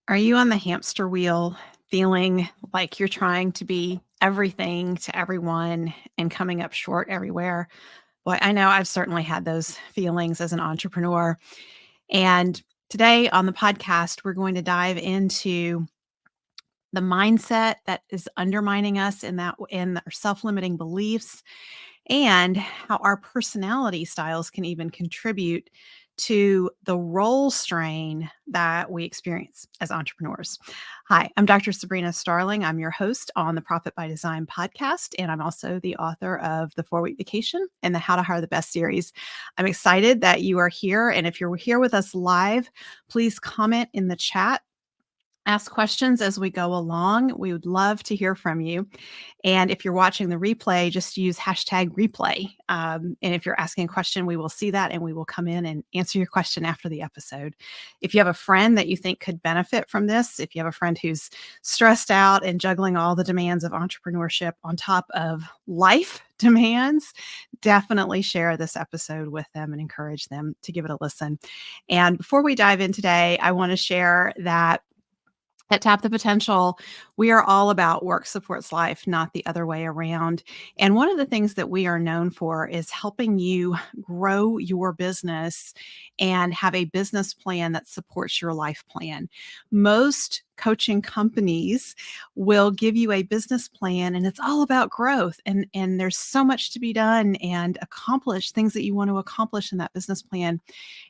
Are you on the hamster wheel feeling like you're trying to be everything to everyone and coming up short everywhere? Boy, I know I've certainly had those feelings as an entrepreneur. And today on the podcast, we're going to dive into the mindset that is undermining us in our self-limiting beliefs and how our personality styles can even contribute to the role strain that we experience as entrepreneurs. Hi, I'm Dr. Sabrina Starling. I'm your host on the Profit by Design podcast, and I'm also the author of the 4-Week Vacation and the How to Hire the Best series. I'm excited that you are here, and if you're here with us live, please comment in the chat. Ask questions as we go along. We would love to hear from you. And if you're watching the replay, just use hashtag replay. And if you're asking a question, we will see that and we will come in and answer your question after the episode. If you have a friend that you think could benefit from this, if you have a friend who's stressed out and juggling all the demands of entrepreneurship on top of life demands, definitely share this episode with them and encourage them to give it a listen. And before we dive in today, I want to share that at Tap the Potential, we are all about work supports life, not the other way around. And one of the things that we are known for is helping you grow your business and have a business plan that supports your life plan. Most coaching companies will give you a business plan and it's all about growth and there's so much to be done and accomplish things that you want to accomplish in that business plan,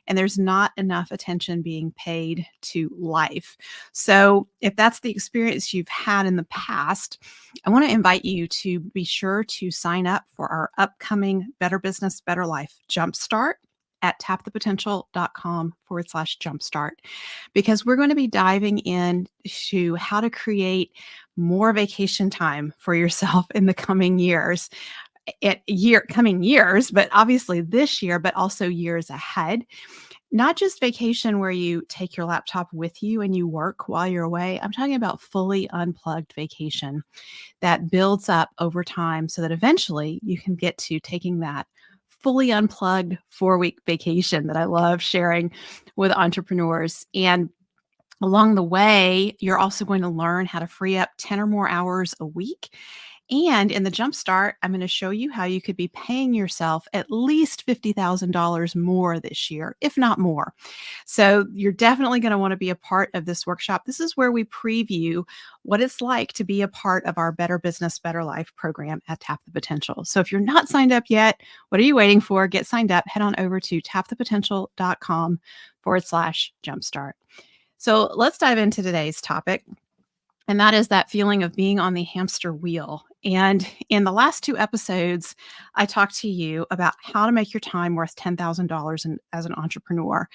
and there's not enough attention being paid to life. So if that's the experience you've had in the past, I want to invite you to be sure to sign up for our upcoming Better Business, Better Life Jumpstart at tapthepotential.com/jumpstart, because we're going to be diving into how to create more vacation time for yourself in the coming years. Coming years, but obviously this year, but also years ahead. Not just vacation where you take your laptop with you and you work while you're away. I'm talking about fully unplugged vacation that builds up over time so that eventually you can get to taking that fully unplugged 4-week vacation that I love sharing with entrepreneurs. And along the way, you're also going to learn how to free up 10 or more hours a week. And in the Jumpstart, I'm going to show you how you could be paying yourself at least $50,000 more this year, if not more. So you're definitely going to want to be a part of this workshop. This is where we preview what it's like to be a part of our Better Business, Better Life program at Tap the Potential. So if you're not signed up yet, what are you waiting for? Get signed up. Head on over to tapthepotential.com/jumpstart. So let's dive into today's topic. And that is that feeling of being on the hamster wheel. And in the last 2 episodes, I talked to you about how to make your time worth $10,000 as an entrepreneur.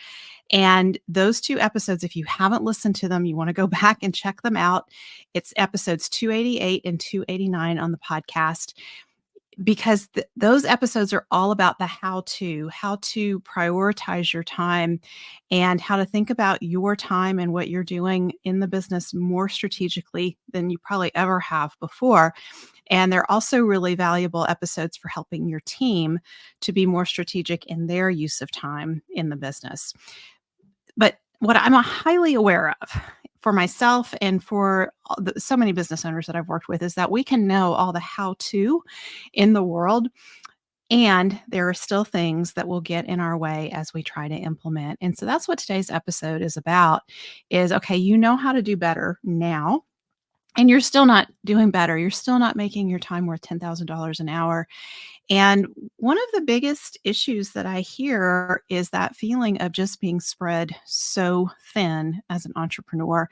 And those 2 episodes, if you haven't listened to them, you want to go back and check them out. It's episodes 288 and 289 on the podcast, because those episodes are all about the how to prioritize your time and how to think about your time and what you're doing in the business more strategically than you probably ever have before. And they're also really valuable episodes for helping your team to be more strategic in their use of time in the business. But what I'm highly aware of for myself and for so many business owners that I've worked with is that we can know all the how-to in the world, and there are still things that will get in our way as we try to implement. And so that's what today's episode is about, is, okay, you know how to do better now, and you're still not doing better. You're still not making your time worth $10,000 an hour. And one of the biggest issues that I hear is that feeling of just being spread so thin as an entrepreneur.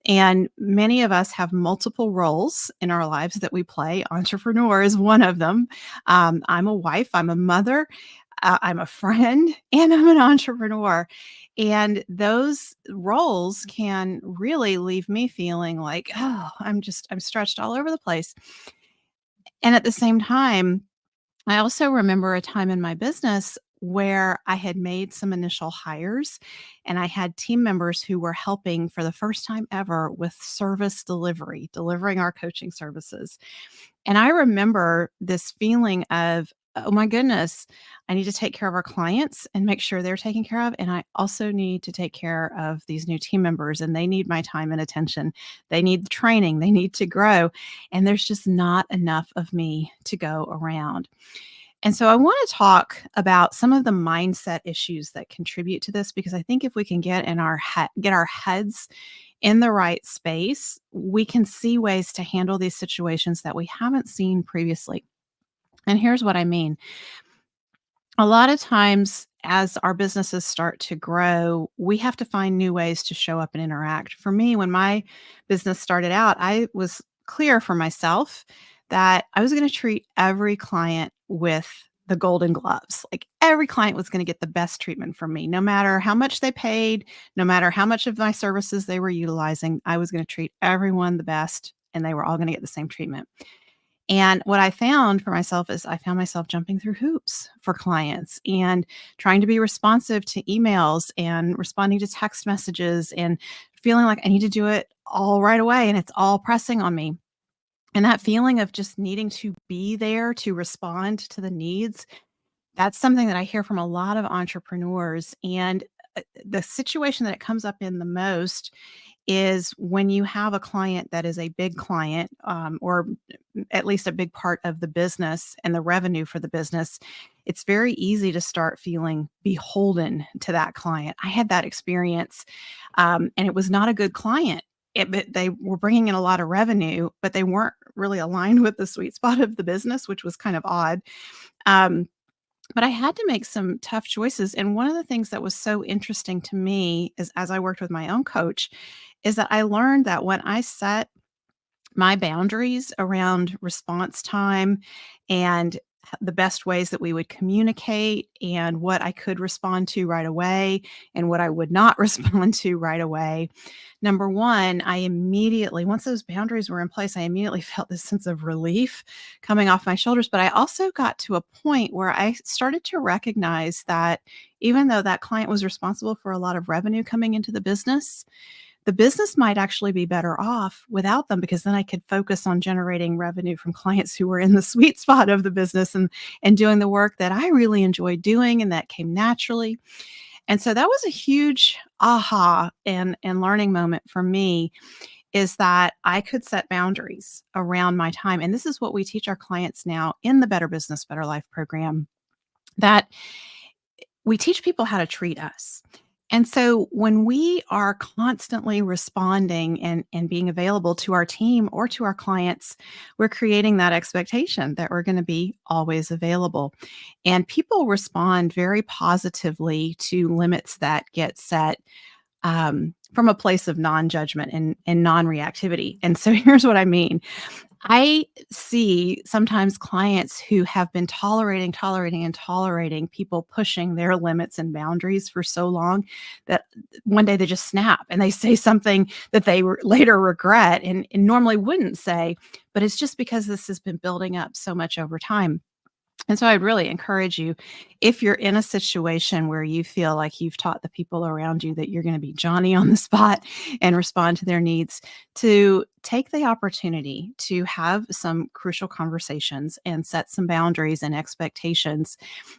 And many of us have multiple roles in our lives that we play. Entrepreneur is one of them. I'm a wife, I'm a mother, I'm a friend, and I'm an entrepreneur. And those roles can really leave me feeling like, oh, I'm stretched all over the place. And at the same time, I also remember a time in my business where I had made some initial hires and I had team members who were helping for the first time ever with service delivery, delivering our coaching services. And I remember this feeling of oh my goodness, I need to take care of our clients and make sure they're taken care of. And I also need to take care of these new team members, and they need my time and attention. They need the training, they need to grow. And there's just not enough of me to go around. And so I want to talk about some of the mindset issues that contribute to this, because I think if we can get our heads in the right space, we can see ways to handle these situations that we haven't seen previously. And here's what I mean. A lot of times, as our businesses start to grow, we have to find new ways to show up and interact. For me, when my business started out, I was clear for myself that I was going to treat every client with the golden gloves. Like every client was going to get the best treatment from me, no matter how much they paid, no matter how much of my services they were utilizing. I was going to treat everyone the best, and they were all going to get the same treatment. And what I found for myself is I found myself jumping through hoops for clients and trying to be responsive to emails and responding to text messages and feeling like I need to do it all right away and it's all pressing on me. And that feeling of just needing to be there to respond to the needs, that's something that I hear from a lot of entrepreneurs. And the situation that it comes up in the most is when you have a client that is a big client, or at least a big part of the business and the revenue for the business. It's very easy to start feeling beholden to that client. I had that experience, and it was not a good client. But they were bringing in a lot of revenue, but they weren't really aligned with the sweet spot of the business, which was kind of odd. Um, but I had to make some tough choices. And one of the things that was so interesting to me is as I worked with my own coach, is that I learned that when I set my boundaries around response time and the best ways that we would communicate and what I could respond to right away and what I would not respond to right away. Number one, I immediately, once those boundaries were in place, I immediately felt this sense of relief coming off my shoulders. But I also got to a point where I started to recognize that even though that client was responsible for a lot of revenue coming into the business might actually be better off without them, because then I could focus on generating revenue from clients who were in the sweet spot of the business and doing the work that I really enjoyed doing and that came naturally. And so that was a huge aha and learning moment for me, is that I could set boundaries around my time. And this is what we teach our clients now in the Better Business, Better Life program, that we teach people how to treat us. And so when we are constantly responding and being available to our team or to our clients, we're creating that expectation that we're going to be always available. And people respond very positively to limits that get set, from a place of non-judgment and non-reactivity. And so here's what I mean. I see sometimes clients who have been tolerating people pushing their limits and boundaries for so long that one day they just snap and they say something that they later regret and normally wouldn't say, but it's just because this has been building up so much over time. And so I'd really encourage you, if you're in a situation where you feel like you've taught the people around you that you're going to be Johnny on the spot and respond to their needs, to take the opportunity to have some crucial conversations and set some boundaries and expectations.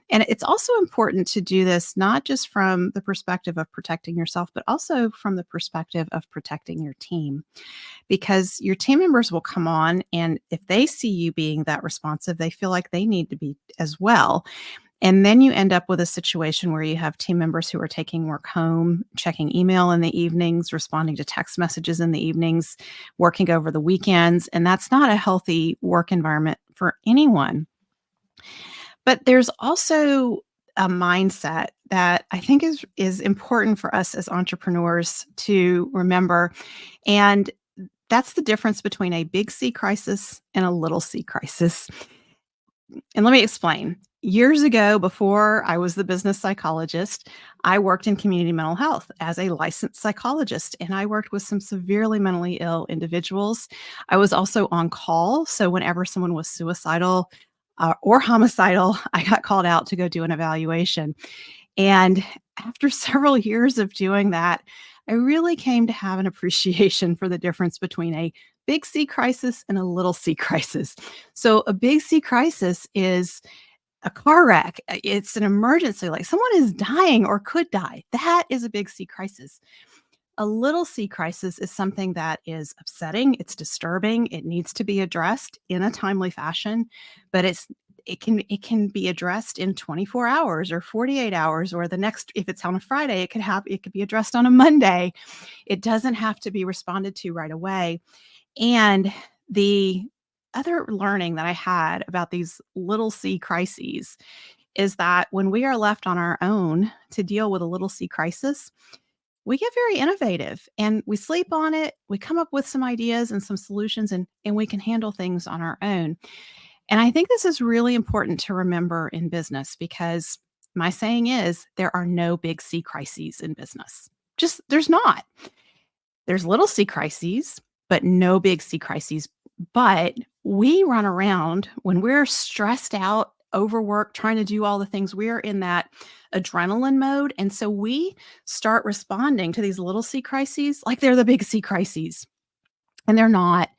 And it's also important to do this not just from the perspective of protecting yourself, but also from the perspective of protecting your team, because your team members will come on, and if they see you being that responsive, they feel like they need to be as well. And then you end up with a situation where you have team members who are taking work home, checking email in the evenings, responding to text messages in the evenings, working over the weekends. And that's not a healthy work environment for anyone. But there's also a mindset that I think is important for us as entrepreneurs to remember. And that's the difference between a big C crisis and a little c crisis. And let me explain. Years ago, before I was the business psychologist, I worked in community mental health as a licensed psychologist, and I worked with some severely mentally ill individuals. I was also on call. So whenever someone was suicidal or homicidal, I got called out to go do an evaluation. And after several years of doing that, I really came to have an appreciation for the difference between a big C crisis and a little c crisis. So, a big C crisis is a car wreck, it's an emergency, like someone is dying or could die. That is a big C crisis. A little C crisis is something that is upsetting, it's disturbing, it needs to be addressed in a timely fashion, but it can be addressed in 24 hours or 48 hours or the next if it's on a Friday, it could be addressed on a Monday. It doesn't have to be responded to right away. And the other learning that I had about these little C crises is that when we are left on our own to deal with a little C crisis, we get very innovative and we sleep on it. We come up with some ideas and some solutions, and we can handle things on our own. And I think this is really important to remember in business because my saying is there are no big C crises in business. Just there's not. There's little C crises, but no big C crises. But we run around when we're stressed out, overworked, trying to do all the things. We're in that adrenaline mode. And so we start responding to these little C crises like they're the big C crises, and they're not.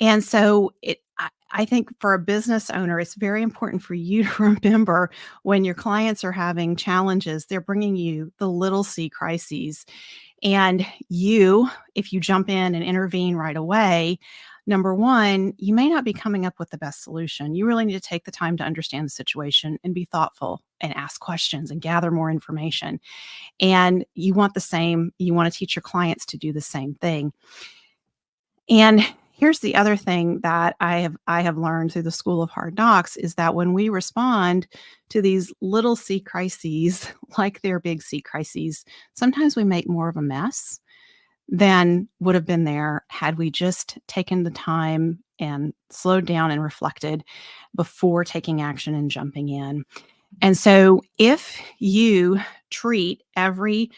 And so I think for a business owner, it's very important for you to remember when your clients are having challenges, they're bringing you the little C crises. And you, if you jump in and intervene right away, number one, you may not be coming up with the best solution. You really need to take the time to understand the situation and be thoughtful and ask questions and gather more information. And you want to teach your clients to do the same thing. And here's the other thing that I have learned through the School of Hard Knocks is that when we respond to these little C crises, like they're big C crises, sometimes we make more of a mess than would have been there had we just taken the time and slowed down and reflected before taking action and jumping in. And so if you treat every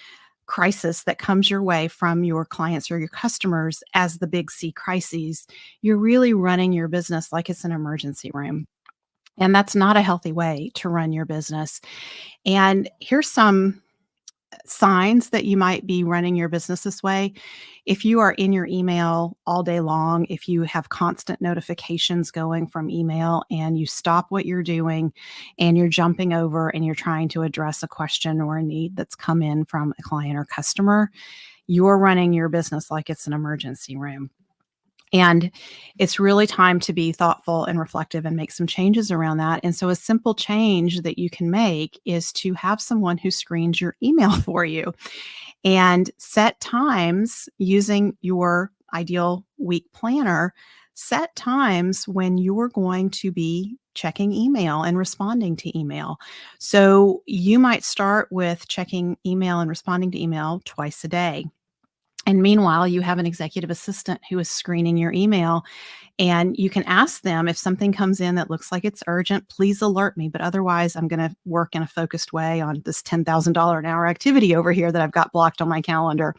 crisis that comes your way from your clients or your customers as the big C crises, you're really running your business like it's an emergency room. And that's not a healthy way to run your business. And here's some signs that you might be running your business this way. If you are in your email all day long, if you have constant notifications going from email and you stop what you're doing and you're jumping over and you're trying to address a question or a need that's come in from a client or customer, you're running your business like it's an emergency room. And it's really time to be thoughtful and reflective and make some changes around that. And so, a simple change that you can make is to have someone who screens your email for you and set times using your ideal week planner. Set times when you're going to be checking email and responding to email. So, you might start with checking email and responding to email twice a day. And meanwhile, you have an executive assistant who is screening your email, and you can ask them if something comes in that looks like it's urgent, please alert me. But otherwise, I'm going to work in a focused way on this $10,000 an hour activity over here that I've got blocked on my calendar.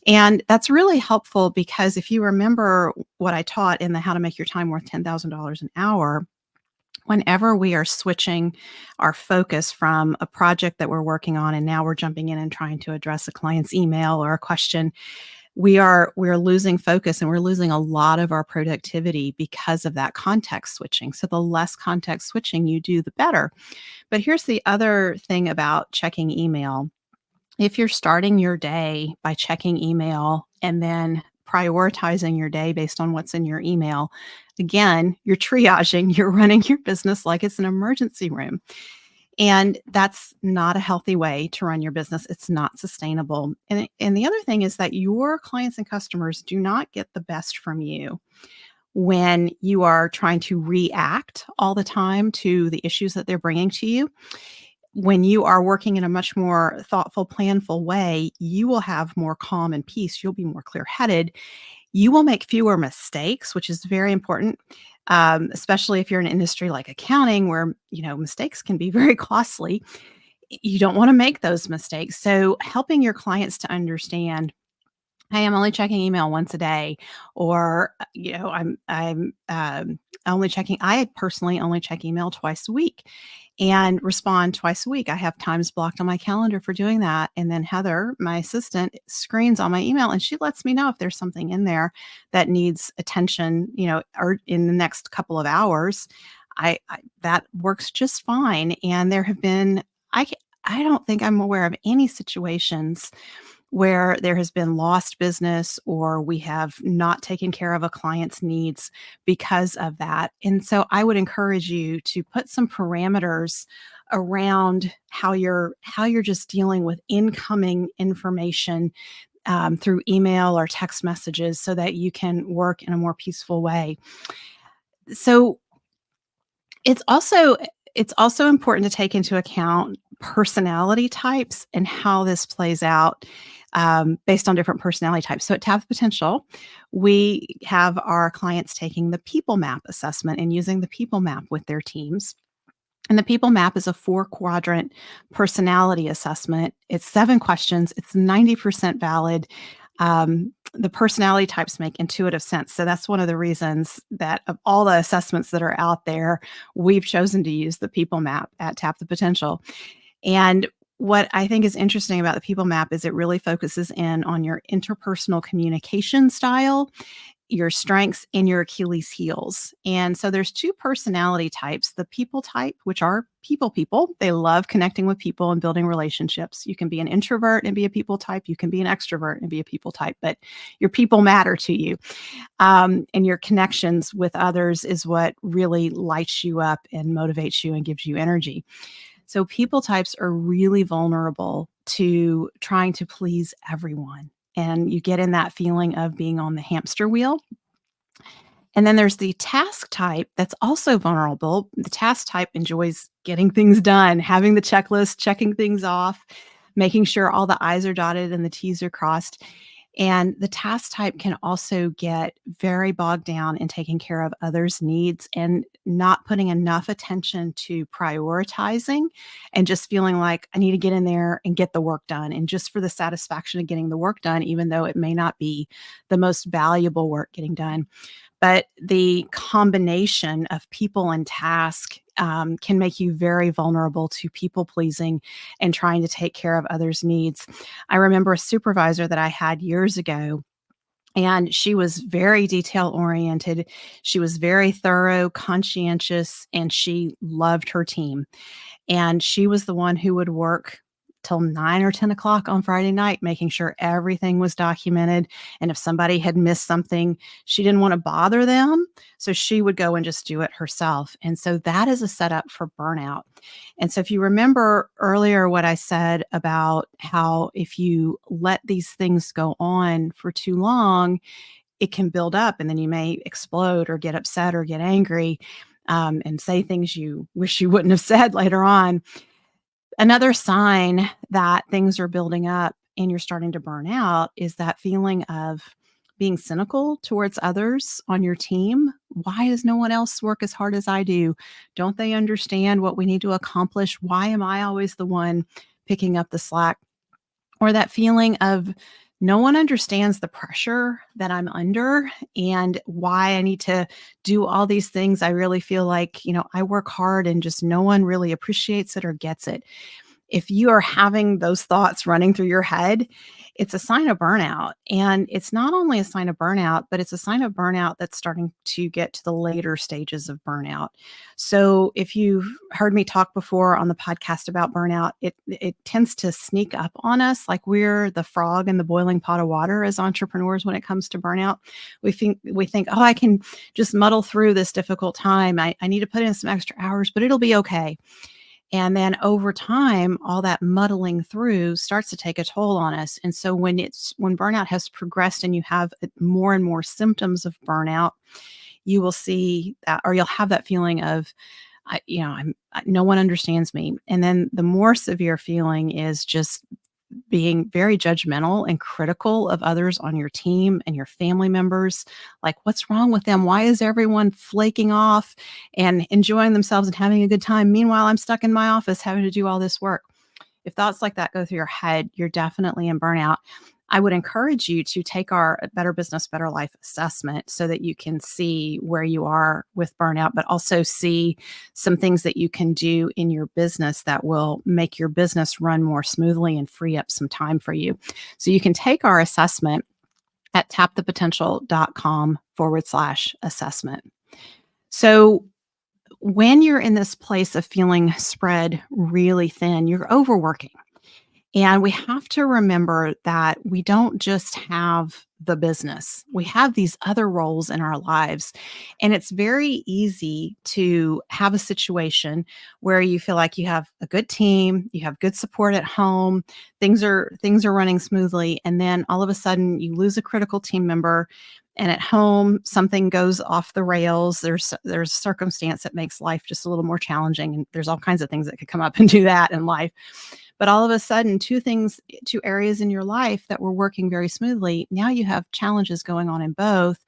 And that's really helpful because if you remember what I taught in the How to Make Your Time Worth $10,000 an Hour, whenever we are switching our focus from a project that we're working on and now we're jumping in and trying to address a client's email or a question, we're losing focus and we're losing a lot of our productivity because of that context switching. So the less context switching you do, the better. But here's the other thing about checking email. If you're starting your day by checking email and then prioritizing your day based on what's in your email, again, you're triaging, you're running your business like it's an emergency room. And that's not a healthy way to run your business. It's not sustainable. And the other thing is that your clients and customers do not get the best from you when you are trying to react all the time to the issues that they're bringing to you. When you are working in a much more thoughtful, planful way, you will have more calm and peace. You'll be more clear-headed. You will make fewer mistakes, which is very important, especially if you're in an industry like accounting where, mistakes can be very costly. You don't want to make those mistakes. So helping your clients to understand, hey, I'm only checking email once a day, or, I'm only checking, I personally only check email twice a week and respond twice a week. I have times blocked on my calendar for doing that. And then Heather, my assistant, screens all my email and she lets me know if there's something in there that needs attention, or in the next couple of hours. I that works just fine. And there have been, I don't think I'm aware of any situations where there has been lost business or we have not taken care of a client's needs because of that. And so I would encourage you to put some parameters around how you're just dealing with incoming information through email or text messages so that you can work in a more peaceful way. So it's also it's also important to take into account personality types and how this plays out based on different personality types. So at Tap the Potential, we have our clients taking the People Map assessment and using the People Map with their teams. And the People Map is a 4-quadrant personality assessment. It's 7 questions. It's 90% valid. The personality types make intuitive sense. So that's one of the reasons that of all the assessments that are out there, we've chosen to use the People Map at Tap the Potential. And what I think is interesting about the People Map is it really focuses in on your interpersonal communication style, your strengths, and your Achilles heels. And so there's 2 personality types. The people type, which are people. They love connecting with people and building relationships. You can be an introvert and be a people type. You can be an extrovert and be a people type, but your people matter to you. And your connections with others is what really lights you up and motivates you and gives you energy. So people types are really vulnerable to trying to please everyone. And you get in that feeling of being on the hamster wheel. And then there's the task type that's also vulnerable. The task type enjoys getting things done, having the checklist, checking things off, making sure all the I's are dotted and the T's are crossed. And the task type can also get very bogged down in taking care of others' needs and not putting enough attention to prioritizing and just feeling like I need to get in there and get the work done. And just for the satisfaction of getting the work done, even though it may not be the most valuable work getting done. But the combination of people and task can make you very vulnerable to people pleasing and trying to take care of others' needs. I remember a supervisor that I had years ago, and she was very detail oriented. She was very thorough, conscientious, and she loved her team. And she was the one who would work till 9 or 10 o'clock on Friday night, making sure everything was documented. And if somebody had missed something, she didn't want to bother them. So she would go and just do it herself. And so that is a setup for burnout. And so if you remember earlier what I said about how if you let these things go on for too long, it can build up and then you may explode or get upset or get angry and say things you wish you wouldn't have said later on. Another sign that things are building up and you're starting to burn out is that feeling of being cynical towards others on your team. Why does no one else work as hard as I do? Don't they understand what we need to accomplish? Why am I always the one picking up the slack? Or that feeling of no one understands the pressure that I'm under and why I need to do all these things. I really feel like, I work hard and just no one really appreciates it or gets it. If you are having those thoughts running through your head, it's a sign of burnout. And it's not only a sign of burnout, but it's a sign of burnout that's starting to get to the later stages of burnout. So if you've heard me talk before on the podcast about burnout, it tends to sneak up on us like we're the frog in the boiling pot of water as entrepreneurs when it comes to burnout. We think, oh, I can just muddle through this difficult time. I need to put in some extra hours, but it'll be okay. And then over time, all that muddling through starts to take a toll on us. And so when burnout has progressed and you have more and more symptoms of burnout, you will see that, or you'll have that feeling of, no one understands me. And then the more severe feeling is just being very judgmental and critical of others on your team and your family members. Like, what's wrong with them? Why is everyone flaking off and enjoying themselves and having a good time? Meanwhile, I'm stuck in my office having to do all this work. If thoughts like that go through your head, you're definitely in burnout. I would encourage you to take our Better Business, Better Life assessment so that you can see where you are with burnout, but also see some things that you can do in your business that will make your business run more smoothly and free up some time for you. So you can take our assessment at tapthepotential.com/assessment. So when you're in this place of feeling spread really thin, you're overworking. And we have to remember that we don't just have the business, we have these other roles in our lives. And it's very easy to have a situation where you feel like you have a good team, you have good support at home, things are running smoothly, and then all of a sudden you lose a critical team member, and at home something goes off the rails. There's a circumstance that makes life just a little more challenging, and there's all kinds of things that could come up and do that in life. But all of a sudden, two areas in your life that were working very smoothly, now you have challenges going on in both.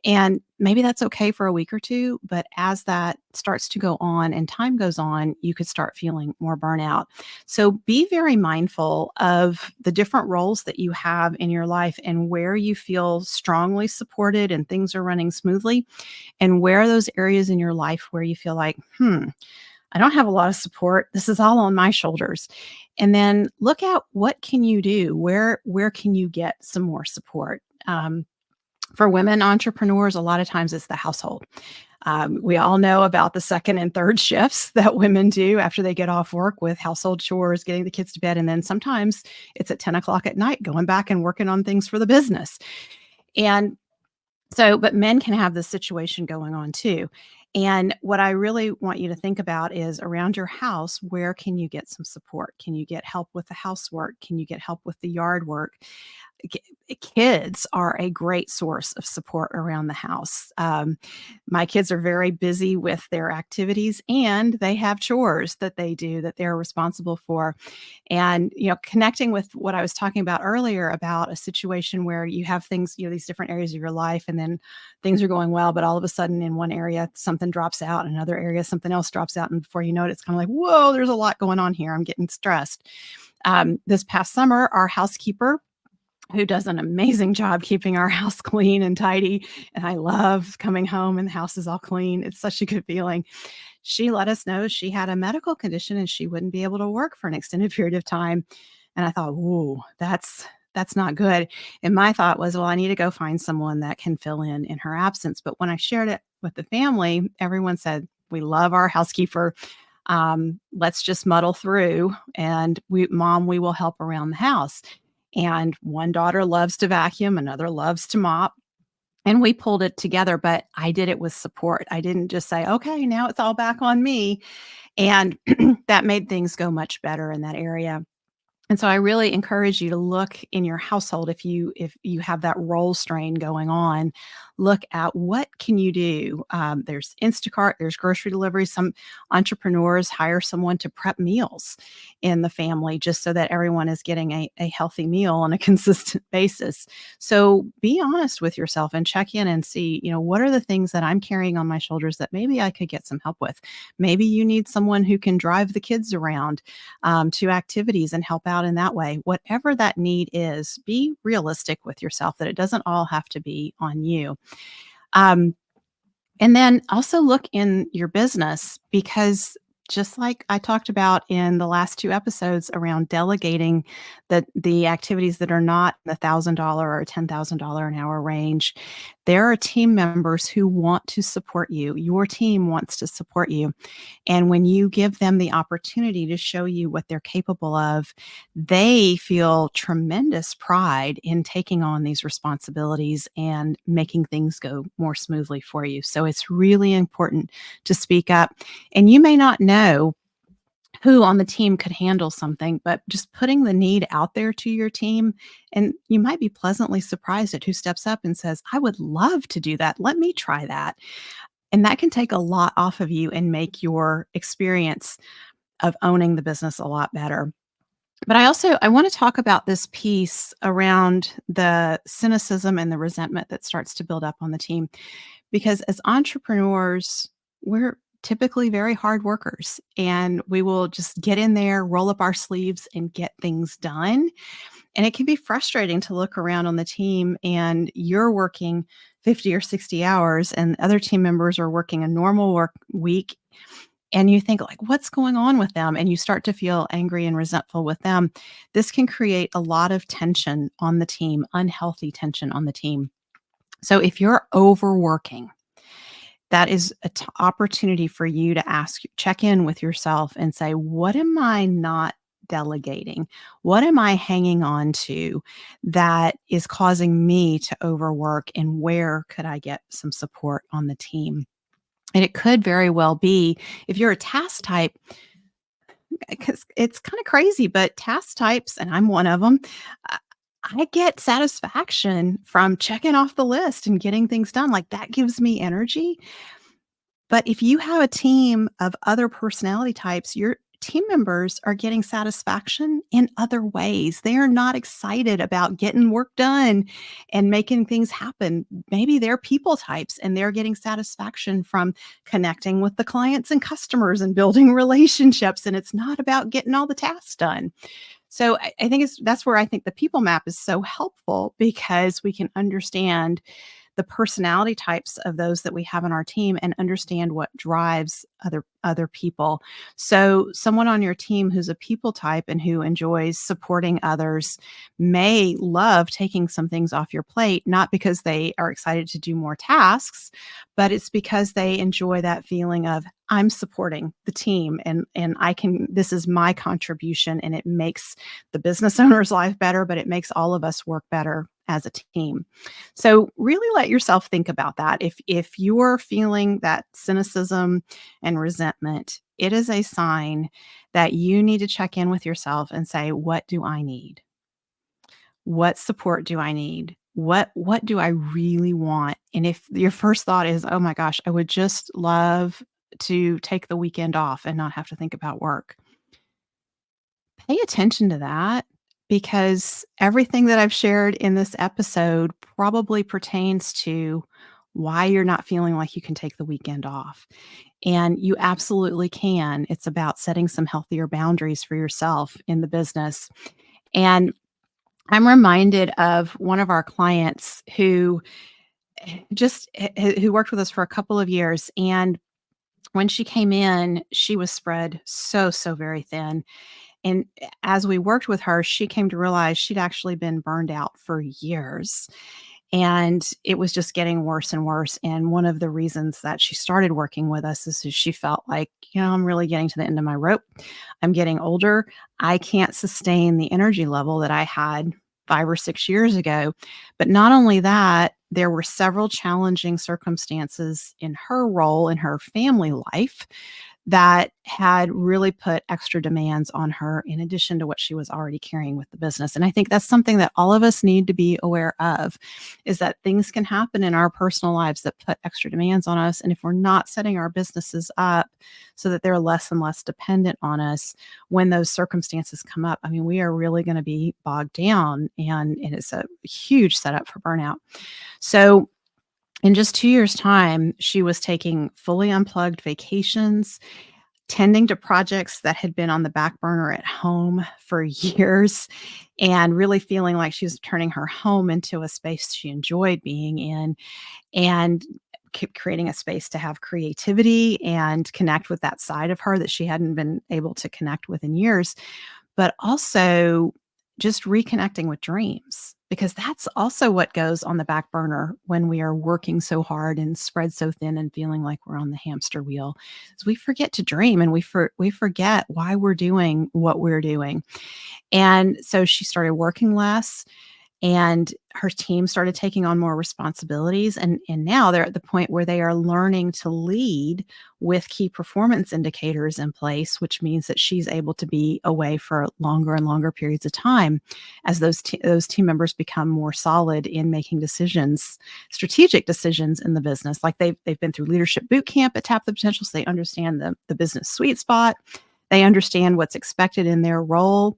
And maybe that's okay for a week or two, but as that starts to go on and time goes on, you could start feeling more burnout. So be very mindful of the different roles that you have in your life and where you feel strongly supported and things are running smoothly, and where are those areas in your life where you feel like, I don't have a lot of support. This is all on my shoulders. And then look at what can you do? Where can you get some more support? For women entrepreneurs, a lot of times it's the household. We all know about the second and third shifts that women do after they get off work with household chores, getting the kids to bed, and then sometimes it's at 10 o'clock at night going back and working on things for the business. And so, but men can have this situation going on too. And what I really want you to think about is around your house, where can you get some support? Can you get help with the housework? Can you get help with the yard work? Kids are a great source of support around the house. My kids are very busy with their activities, and they have chores that they do that they're responsible for. And, connecting with what I was talking about earlier about a situation where you have things, these different areas of your life, and then things are going well, but all of a sudden in one area, something drops out, in another area, something else drops out. And before you know it, it's kind of like, whoa, there's a lot going on here. I'm getting stressed. This past summer, our housekeeper, who does an amazing job keeping our house clean and tidy, and I love coming home and the house is all clean. It's such a good feeling. She let us know she had a medical condition and she wouldn't be able to work for an extended period of time. And I thought, "Ooh, that's not good." And my thought was, well, I need to go find someone that can fill in her absence. But when I shared it with the family, everyone said, "We love our housekeeper. Let's just muddle through, and we will help around the house." And one daughter loves to vacuum, another loves to mop. And we pulled it together, but I did it with support. I didn't just say, okay, now it's all back on me. And that made things go much better in that area. And so I really encourage you to look in your household if you have that role strain going on, look at what can you do. There's Instacart, there's grocery delivery. Some entrepreneurs hire someone to prep meals in the family just so that everyone is getting a healthy meal on a consistent basis. So be honest with yourself and check in and see, what are the things that I'm carrying on my shoulders that maybe I could get some help with. Maybe you need someone who can drive the kids around to activities and help out in that way. Whatever that need is, be realistic with yourself that it doesn't all have to be on you. Um, and then also look in your business, because just like I talked about in the last two episodes around delegating the activities that are not the $1,000 or $10,000 an hour range, there are team members who want to support you. Your team wants to support you. And when you give them the opportunity to show you what they're capable of, they feel tremendous pride in taking on these responsibilities and making things go more smoothly for you. So it's really important to speak up. And you may not know who on the team could handle something, but just putting the need out there to your team, and you might be pleasantly surprised at who steps up and says, I would love to do that. Let me try that. And that can take a lot off of you and make your experience of owning the business a lot better. But I want to talk about this piece around the cynicism and the resentment that starts to build up on the team, because as entrepreneurs, we're typically very hard workers, and we will just get in there, roll up our sleeves and get things done. And it can be frustrating to look around on the team and you're working 50 or 60 hours and other team members are working a normal work week. And you think, like, what's going on with them? And you start to feel angry and resentful with them. This can create a lot of tension on the team, unhealthy tension on the team. So if you're overworking, that is an opportunity for you to check in with yourself and say, what am I not delegating? What am I hanging on to that is causing me to overwork? And where could I get some support on the team? And it could very well be, if you're a task type, because it's kind of crazy, but task types, and I'm one of them, I get satisfaction from checking off the list and getting things done. Like that gives me energy. But if you have a team of other personality types, your team members are getting satisfaction in other ways. They are not excited about getting work done and making things happen. Maybe they're people types and they're getting satisfaction from connecting with the clients and customers and building relationships. And it's not about getting all the tasks done. So I think that's where I think the people map is so helpful, because we can understand the personality types of those that we have on our team and understand what drives other people. So someone on your team who's a people type and who enjoys supporting others may love taking some things off your plate, not because they are excited to do more tasks, but it's because they enjoy that feeling of, I'm supporting the team, and this is my contribution, and it makes the business owner's life better, but it makes all of us work better as a team. So really let yourself think about that. If you're feeling that cynicism and resentment, it is a sign that you need to check in with yourself and say, what do I need? What support do I need? What do I really want? And if your first thought is, oh my gosh, I would just love to take the weekend off and not have to think about work, pay attention to that, because everything that I've shared in this episode probably pertains to why you're not feeling like you can take the weekend off. And you absolutely can. It's about setting some healthier boundaries for yourself in the business. And I'm reminded of one of our clients who who worked with us for a couple of years. And when she came in, she was spread so very thin. And as we worked with her, she came to realize she'd actually been burned out for years. And it was just getting worse and worse. And one of the reasons that she started working with us is she felt like, I'm really getting to the end of my rope. I'm getting older. I can't sustain the energy level that I had 5 or 6 years ago. But not only that, there were several challenging circumstances in her role in her family life that had really put extra demands on her in addition to what she was already carrying with the business. And I think that's something that all of us need to be aware of, is that things can happen in our personal lives that put extra demands on us. And if we're not setting our businesses up so that they're less and less dependent on us when those circumstances come up, I mean, we are really going to be bogged down, and it's a huge setup for burnout. So in just 2 years' time, she was taking fully unplugged vacations, tending to projects that had been on the back burner at home for years, and really feeling like she was turning her home into a space she enjoyed being in, and keep creating a space to have creativity and connect with that side of her that she hadn't been able to connect with in years, but also just reconnecting with dreams, because that's also what goes on the back burner when we are working so hard and spread so thin and feeling like we're on the hamster wheel, is we forget to dream, and we forget why we're doing what we're doing. And so she started working less, and her team started taking on more responsibilities. And now they're at the point where they are learning to lead with key performance indicators in place, which means that she's able to be away for longer and longer periods of time as those team members become more solid in making decisions, strategic decisions in the business. Like they've been through leadership boot camp at Tap the Potential, so they understand the business sweet spot. They understand what's expected in their role,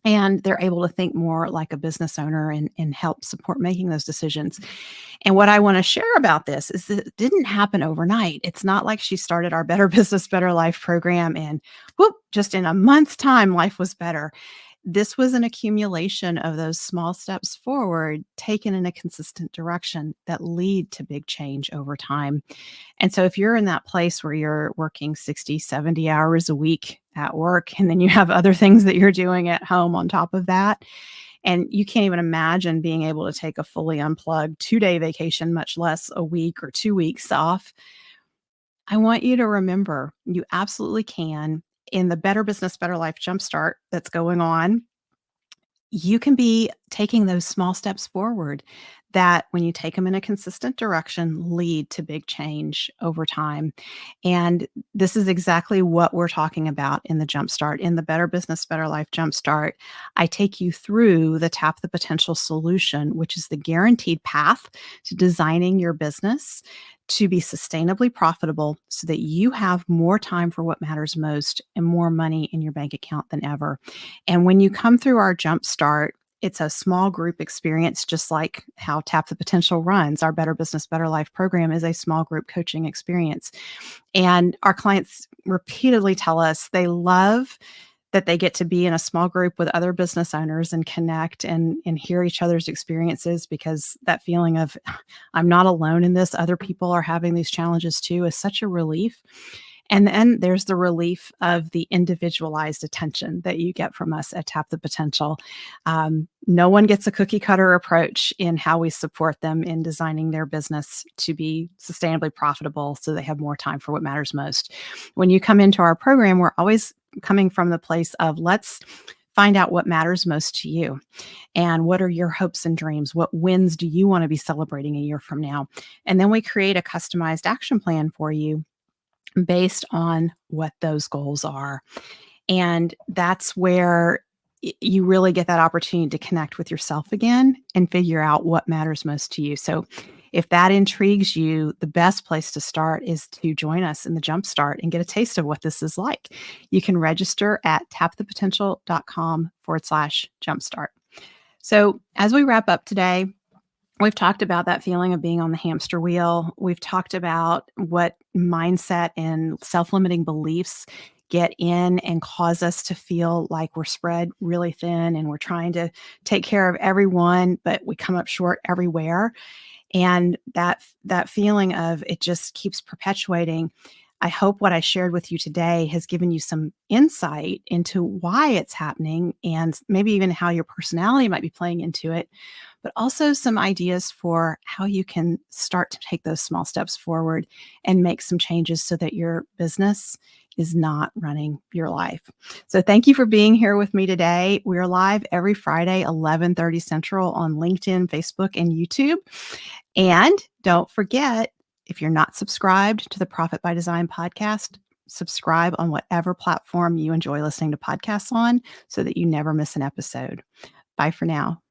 and they're able to think more like a business owner and help support making those decisions. And what I want to share about this is that it didn't happen overnight. It's not like she started our Better Business, Better Life program and whoop, just in a month's time, life was better. This was an accumulation of those small steps forward, taken in a consistent direction that lead to big change over time. And so if you're in that place where you're working 60, 70 hours a week at work, and then you have other things that you're doing at home on top of that, and you can't even imagine being able to take a fully unplugged 2-day vacation, much less a week or 2 weeks off, I want you to remember you absolutely can. In the Better Business, Better Life Jumpstart that's going on, you can be taking those small steps forward that, when you take them in a consistent direction, lead to big change over time. And this is exactly what we're talking about in the Jumpstart. In the Better Business, Better Life Jumpstart, I take you through the Tap the Potential solution, which is the guaranteed path to designing your business to be sustainably profitable so that you have more time for what matters most and more money in your bank account than ever. And when you come through our Jumpstart, it's a small group experience, just like how Tap the Potential runs. Our Better Business, Better Life program is a small group coaching experience. And our clients repeatedly tell us they love that they get to be in a small group with other business owners and connect and hear each other's experiences, because that feeling of I'm not alone in this, other people are having these challenges too, is such a relief. And then there's the relief of the individualized attention that you get from us at Tap the Potential. No one gets a cookie cutter approach in how we support them in designing their business to be sustainably profitable so they have more time for what matters most. When you come into our program, we're always coming from the place of, let's find out what matters most to you and what are your hopes and dreams. What wins do you want to be celebrating a year from now? And then we create a customized action plan for you based on what those goals are. And that's where you really get that opportunity to connect with yourself again and figure out what matters most to you. So if that intrigues you, the best place to start is to join us in the Jumpstart and get a taste of what this is like. You can register at tapthepotential.com/jumpstart. So as we wrap up today, we've talked about that feeling of being on the hamster wheel. We've talked about what mindset and self-limiting beliefs get in and cause us to feel like we're spread really thin and we're trying to take care of everyone, but we come up short everywhere. And that feeling of it just keeps perpetuating. I hope what I shared with you today has given you some insight into why it's happening and maybe even how your personality might be playing into it, but also some ideas for how you can start to take those small steps forward and make some changes so that your business is not running your life. So thank you for being here with me today. We're live every Friday, 11:30 Central on LinkedIn, Facebook, and YouTube. And don't forget, if you're not subscribed to the Profit by Design podcast, subscribe on whatever platform you enjoy listening to podcasts on so that you never miss an episode. Bye for now.